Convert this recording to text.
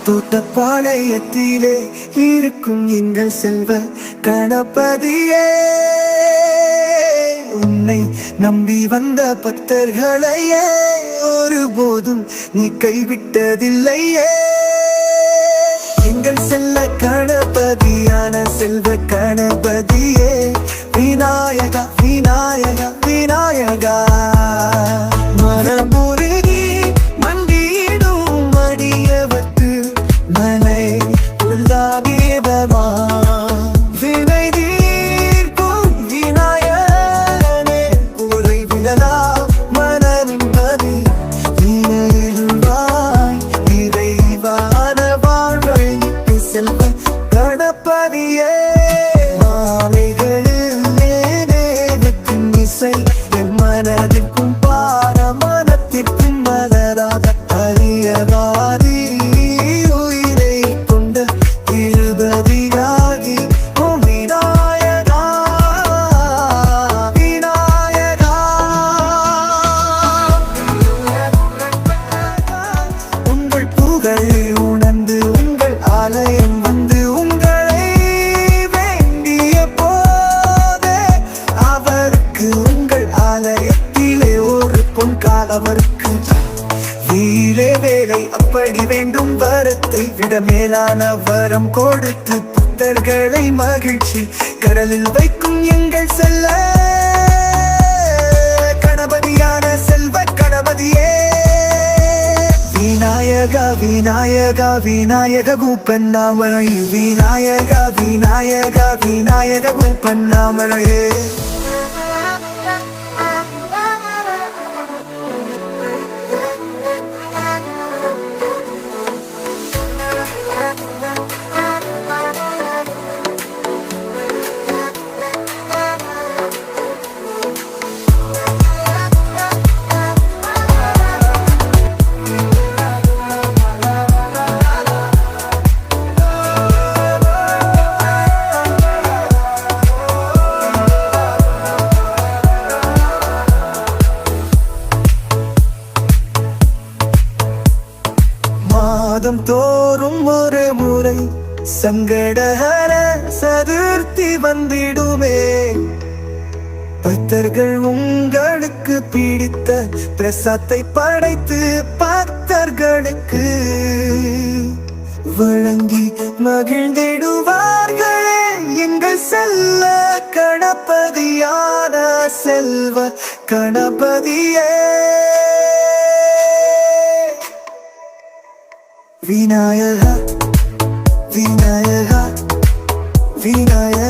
தோட்டப்பாளையத்திலே இருக்கும் எங்கள் செல்வ கணபதியே, உன்னை நம்பி வந்த பக்தர்களையே ஒருபோதும் நீ கைவிட்டதில்லையே. எங்கள் செல்ல கணபதியான செல்வ கணபதியே, விநாயகா விநாயகா விநாயகா. மனமுருகி மண்டியிடும் அடியவர்க்கு மனை உள்ளாகியவா, வினை தீர்க்கும் விநாயகனே உறைவிடலா மன நிம்மதி நீருள்வாய் இறைவான வாழ்வை செல்வ கணபதியே. இசை என் மனதிற்கும் பாரமனத்திற்கும் மலராத அரியவாதி உயிரை கொண்ட இருபதியாகி விநாயகா விநாயகா. உங்கள் புகழ் உணர்ந்து உங்கள் ஆலயம் வந்து உங்களை வேண்டிய போதே அவருக்கு உங்கள் ஆலயத்திலே ஒரு பொன்கால் அவருக்கு வீரே வேலை அப்படி வேண்டும் வரத்தை விட மேலான வரம் கொடுத்து புத்தர்களை மகிழ்ச்சி கடலில் வைக்கும் எங்கள் செல்ல கணபதியான செல்வ கணபதியே. விநாயகா விநாயகா விநாயக பூப்பண்ணாமலை, விநாயகா விநாயகா விநாயக பூப்பண்ணாமலையே. மாதம் தோறும் ஒரு முறை சங்கடஹர சதுர்த்தி வந்திடுமே, பக்தர்கள் உங்களுக்கு பிடித்த பிரசாத்தை படைத்து பக்தர்களுக்கு வழங்கி மகிழ்ந்திடுவார்களே எங்கள் செல்ல கணபதியான செல்வ கணபதியே. விநாயகா விநாயகா விநாயகா.